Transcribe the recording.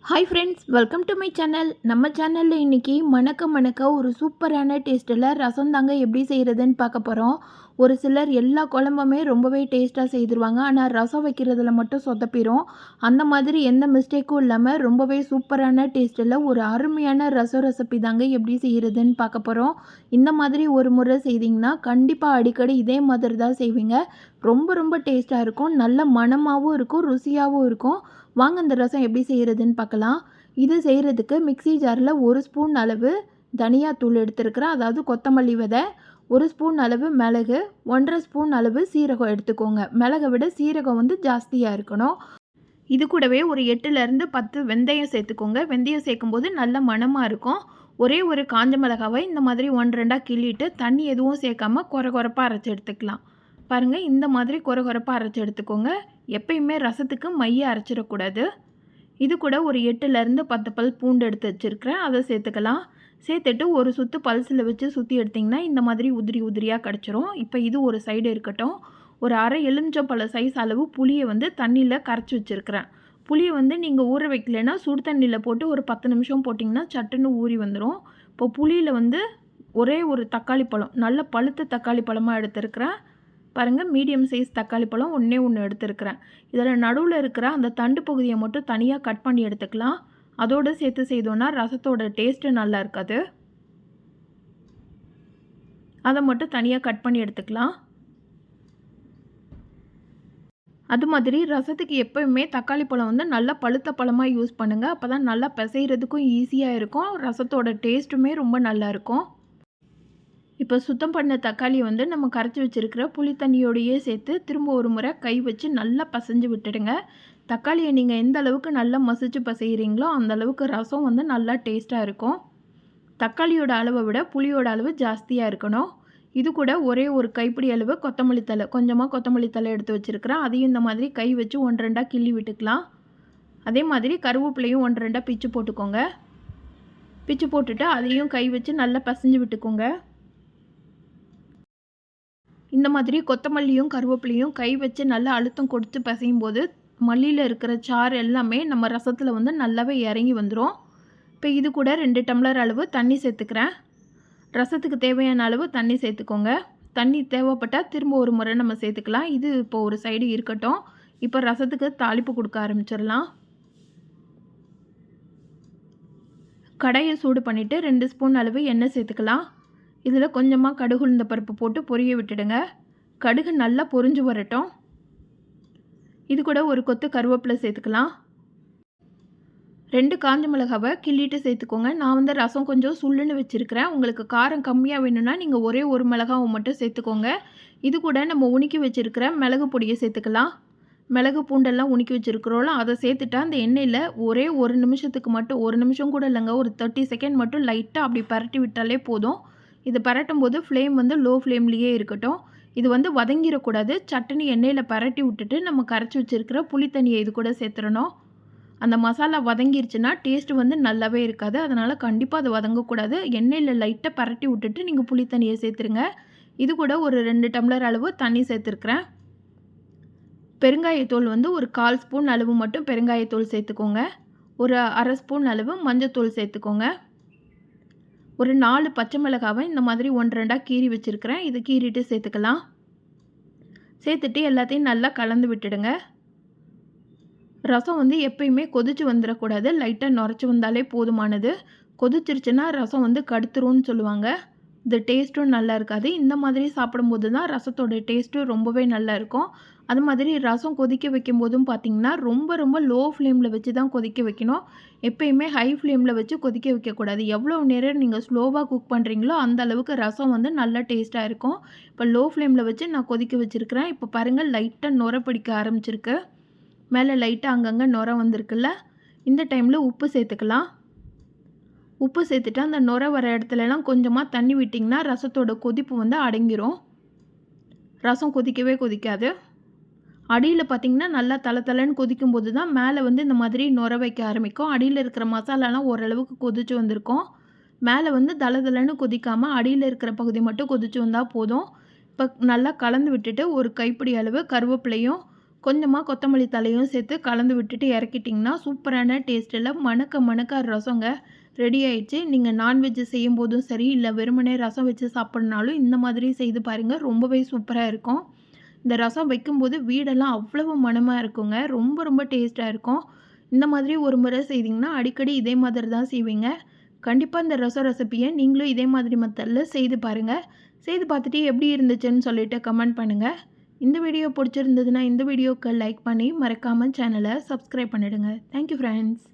Hi friends, welcome to my channel. நம்ம சேனலில் இன்றைக்கி மணக்க ஒரு சூப்பரான டேஸ்ட்டில் ரசம் தாங்க எப்படி செய்கிறதுன்னு பார்க்க போகிறோம். ஒரு சிலர் எல்லா குழம்புமே ரொம்பவே டேஸ்ட்டாக செய்திருவாங்க, ஆனால் ரசம் வைக்கிறதுல மட்டும் சொதப்பிடும். அந்த மாதிரி எந்த மிஸ்டேக்கும் இல்லாமல் ரொம்பவே சூப்பரான டேஸ்ட்டில் ஒரு அருமையான ரசம் ரெசிபி தாங்க எப்படி செய்கிறதுன்னு பார்க்க போகிறோம். இந்த மாதிரி ஒரு முறை செய்திங்கன்னா கண்டிப்பாக அடிக்கடி இதே மாதிரி தான் செய்வீங்க. ரொம்ப டேஸ்ட்டாக இருக்கும், நல்ல மணமாகவும் இருக்கும், ருசியாகவும் இருக்கும். வாங்க இந்த ரசம் எப்படி செய்கிறதுன்னு பார்க்கலாம். இது செய்கிறதுக்கு மிக்ஸி ஜாரில் 1 ஸ்பூன் அளவு தனியாத்தூள் எடுத்துருக்கிறேன், அதாவது கொத்தமல்லி விதை, 1 ஸ்பூன் அளவு மிளகு, 1.5 ஸ்பூன் அளவு சீரகம் எடுத்துக்கோங்க. மிளகை விட சீரகம் ஜாஸ்தியாக இருக்கணும். இது கூடவே ஒரு 8லேருந்து 10 வெந்தயம் சேர்த்துக்கோங்க. வெந்தயம் சேர்க்கும்போது நல்ல மணமாக இருக்கும். ஒரே ஒரு காஞ்ச மிளகாவை இந்த மாதிரி 1-2 கிள்ளிட்டு தண்ணி எதுவும் சேர்க்காம கொரப்பாக அரைச்சி எடுத்துக்கலாம். பாருங்கள், இந்த மாதிரி கொரப்பாக அரைச்சி எடுத்துக்கோங்க. எப்பயுமே ரசத்துக்கு மைய அரைச்சிடக்கூடாது. இது கூட ஒரு 8லேருந்து 10 பல் பூண்டு எடுத்து வச்சுருக்கிறேன், அதை சேர்த்துக்கலாம். சேர்த்துட்டு ஒரு சுற்று பல்சில் வச்சு சுற்றி எடுத்திங்கன்னா இந்த மாதிரி உதிரியாக கிடச்சிரும். இப்போ இது ஒரு சைடு இருக்கட்டும். ஒரு அரை எலுமிச்சம்பழ சைஸ் அளவு புளியை தண்ணியில் கரைச்சி வச்சுருக்கிறேன். புளியை நீங்கள் ஊற வைக்கலைன்னா சுடு தண்ணியில் போட்டு ஒரு 10 நிமிஷம் போட்டிங்கன்னா சட்டுன்னு ஊறி வந்துடும். இப்போ புளியில் ஒரே ஒரு தக்காளி பழம், நல்ல பழுத்த தக்காளி பழமாக எடுத்துருக்கிறேன். பாருங்கள், மீடியம் சைஸ் தக்காளி பழம் ஒன்று எடுத்துருக்கிறேன். இதில் நடுவில் இருக்கிற அந்த தண்டு பகுதியை மட்டும் தனியாக கட் பண்ணி எடுத்துக்கலாம். அதோடு சேர்த்து செய்தோன்னா ரசத்தோட டேஸ்ட்டு நல்லா இருக்காது. அதை மட்டும் தனியாக கட் பண்ணி எடுத்துக்கலாம். அது மாதிரி ரசத்துக்கு எப்போயுமே தக்காளி பழம் நல்லா பழுத்த பழமாக யூஸ் பண்ணுங்கள். அப்போ தான் நல்லா பிசைகிறதுக்கும் ஈஸியாக இருக்கும், ரசத்தோட டேஸ்ட்டுமே ரொம்ப நல்லாயிருக்கும். இப்போ சுத்தம் பண்ண தக்காளியை நம்ம கரைச்சி வச்சுருக்கிற புளி தண்ணியோடையே சேர்த்து திரும்ப ஒரு முறை கை வச்சு நல்லா பசைஞ்சு விட்டுடுங்க. தக்காளியை நீங்கள் எந்த அளவுக்கு நல்லா மசிச்சு பசைகிறீங்களோ அந்த அளவுக்கு ரசம் நல்லா டேஸ்ட்டாக இருக்கும். தக்காளியோட அளவை விட புளியோட அளவு ஜாஸ்தியாக இருக்கணும். இது கூட ஒரே ஒரு கைப்பிடி அளவு கொத்தமல்லி தழை, கொஞ்சமாக கொத்தமல்லி தழை எடுத்து வச்சுருக்கிறேன். அதையும் இந்த மாதிரி கை வச்சு 1-2 கிள்ளி விட்டுக்கலாம். அதே மாதிரி கருவேப்பிலையும் 1-2 பிச்சு போட்டுக்கோங்க. பிச்சு போட்டுட்டு அதையும் கை வச்சு நல்லா பசைஞ்சு விட்டுக்கோங்க. இந்த மாதிரி கொத்தமல்லியும் கருவேப்பிலையும் கை வச்சு நல்லா அழுத்தம் கொடுத்து பசையும் போது மல்லியில் இருக்கிற சாறு எல்லாமே நம்ம ரசத்தில் நல்லாவே இறங்கி வந்துடும். இப்போ இது கூட 2 டம்ளர் அளவு தண்ணி சேர்த்துக்கிறேன். ரசத்துக்கு தேவையான அளவு தண்ணி சேர்த்துக்கோங்க. தண்ணி தேவைப்பட்டால் திரும்ப ஒரு முறை நம்ம சேர்த்துக்கலாம். இது இப்போ ஒரு சைடு இருக்கட்டும். இப்போ ரசத்துக்கு தாளிப்பு கொடுக்க ஆரம்பிச்சிடலாம். கடாயை சூடு பண்ணிவிட்டு 2 ஸ்பூன் அளவு எண்ணெய் சேர்த்துக்கலாம். இதில் கொஞ்சமாக கடுகு உளுந்த பருப்பு போட்டு பொரிய விட்டுடுங்க. கடுகு நல்லா பொரிஞ்சு வரட்டும். இது கூட ஒரு கொத்து கருவேப்பிலை சேர்த்துக்கலாம். 2 காஞ்ச மிளகாவை கிள்ளிட்டு சேர்த்துக்கோங்க. நான் ரசம் கொஞ்சம் சுள்ளுன்னு வச்சுருக்கிறேன். உங்களுக்கு காரம் கம்மியாக வேணும்னா நீங்கள் ஒரே ஒரு மிளகாவை மட்டும் சேர்த்துக்கோங்க. இது கூட நம்ம உணுக்கி வச்சுருக்கிற மிளகு பொடியை சேர்த்துக்கலாம். மிளகு பூண்டெல்லாம் உணுக்கி வச்சுருக்கிறோம்ல, அதை சேர்த்துட்டா அந்த எண்ணெயில் ஒரே ஒரு நிமிஷத்துக்கு மட்டும், ஒரு நிமிஷம் கூட இல்லைங்க, ஒரு 30 செகண்ட் மட்டும் லைட்டாக அப்படி பரட்டி விட்டாலே போதும். இது பரட்டும் போது ஃப்ளேம் லோ ஃப்ளேம்லேயே இருக்கட்டும். இது வதங்கிடக்கூடாது. சட்டுன்னு எண்ணெயில் பரட்டி விட்டுட்டு நம்ம கரைச்சி வச்சுருக்கிற புளி தண்ணியை இது கூட சேர்த்துடணும். அந்த மசாலா வதங்கிருச்சுன்னா டேஸ்ட்டு நல்லாவே இருக்காது. அதனால் கண்டிப்பாக அது வதங்கக்கூடாது. எண்ணெயில் லைட்டாக பரட்டி விட்டுட்டு நீங்கள் புளி தண்ணியை சேர்த்துருங்க. இது கூட ஒரு 2 டம்ளர் அளவு தண்ணி சேர்த்துருக்குறேன். பெருங்காயத்தூள் ஒரு 1/4 ஸ்பூன் அளவு மட்டும் பெருங்காயத்தூள் சேர்த்துக்கோங்க. ஒரு அரை ஸ்பூன் அளவு மஞ்சத்தூள் சேர்த்துக்கோங்க. ஒரு 4 பச்சை மிளகாவை இந்த மாதிரி 1-2 கீறி வச்சுருக்கிறேன். இது கீறிட்டு சேர்த்துக்கலாம். சேர்த்துட்டு எல்லாத்தையும் நல்லா கலந்து விட்டுடுங்க. ரசம் எப்பயுமே கொதிச்சு வந்துடக்கூடாது. லைட்டாக நுரைச்சி வந்தாலே போதுமானது. கொதிச்சிருச்சுன்னா ரசம் கடுத்துரும்னு சொல்லுவாங்க. இந்த டேஸ்ட்டும் நல்லா இருக்காது. இந்த மாதிரி சாப்பிடும்போது தான் ரசத்தோட டேஸ்ட்டும் ரொம்பவே நல்லா இருக்கும். அது மாதிரி ரசம் கொதிக்க வைக்கும்போதும் பார்த்திங்கன்னா ரொம்ப லோ ஃப்ளேமில் வச்சு தான் கொதிக்க வைக்கணும். எப்பயுமே ஹை ஃப்ளேமில் வச்சு கொதிக்க வைக்கக்கூடாது. எவ்வளோ நேரம் நீங்கள் ஸ்லோவாக குக் பண்ணுறீங்களோ அந்த அளவுக்கு ரசம் நல்லா டேஸ்ட்டாக இருக்கும். இப்போ லோ ஃப்ளேமில் வச்சு நான் கொதிக்க வச்சுருக்கிறேன். இப்போ பாருங்கள், லைட்டாக நுரை பிடிக்க ஆரம்பிச்சிருக்கு. மேலே லைட்டாக அங்கங்கே நுரை வந்திருக்குல்ல. இந்த டைமில் உப்பு சேர்த்துக்கலாம். உப்பு சேர்த்துட்டு அந்த நுரை வர இடத்துலலாம் கொஞ்சமாக தண்ணி விட்டிங்கன்னா ரசத்தோட கொதிப்பு அடங்கிரும். ரசம் கொதிக்கவே கொதிக்காது. அடியில் பார்த்திங்கன்னா நல்லா தளன்னு கொதிக்கும்போது தான் மேலே இந்த மாதிரி நுரை வைக்க ஆரம்பிக்கும். அடியில் இருக்கிற மசாலாலாம் ஓரளவுக்கு கொதிச்சு வந்திருக்கும். மேலே தளன்னு கொதிக்காமல் அடியில் இருக்கிற பகுதி மட்டும் கொதிச்சு வந்தால் போதும். இப்போ நல்லா கலந்து விட்டுட்டு ஒரு கைப்பிடி அளவு கருவேப்பிலையும் கொஞ்சமாக கொத்தமல்லி தலையும் சேர்த்து கலந்து விட்டுட்டு இறக்கிட்டிங்கன்னா சூப்பரான டேஸ்ட்டில் மணக்க மணக்க ரசங்க ரெடி ஆயிடுச்சு. நீங்கள் நான்வெஜ் செய்யும்போதும் சரி, இல்லை வெறுமனே ரசம் வச்சு சாப்பிட்னாலும் இந்த மாதிரி செய்து பாருங்கள். ரொம்பவே சூப்பராக இருக்கும். இந்த ரசம் வைக்கும்போது வீடெல்லாம் அவ்வளவு மணமாக இருக்குங்க. ரொம்ப ரொம்ப டேஸ்ட்டாக இருக்கும். இந்த மாதிரி ஒரு முறை செய்திங்கன்னா அடிக்கடி இதே மாதிரி தான் செய்வீங்க. கண்டிப்பாக இந்த ரசம் ரெசிப்பியை நீங்களும் இதே மாதிரி மெத்தடில் செய்து பாருங்கள். செய்து பார்த்துட்டு எப்படி இருந்துச்சுன்னு சொல்லிட்டு கமெண்ட் பண்ணுங்கள். இந்த வீடியோ பிடிச்சிருந்ததுன்னா இந்த வீடியோக்கு லைக் பண்ணி மறக்காமல் சேனலை சப்ஸ்கிரைப் பண்ணிடுங்க. Thank you friends.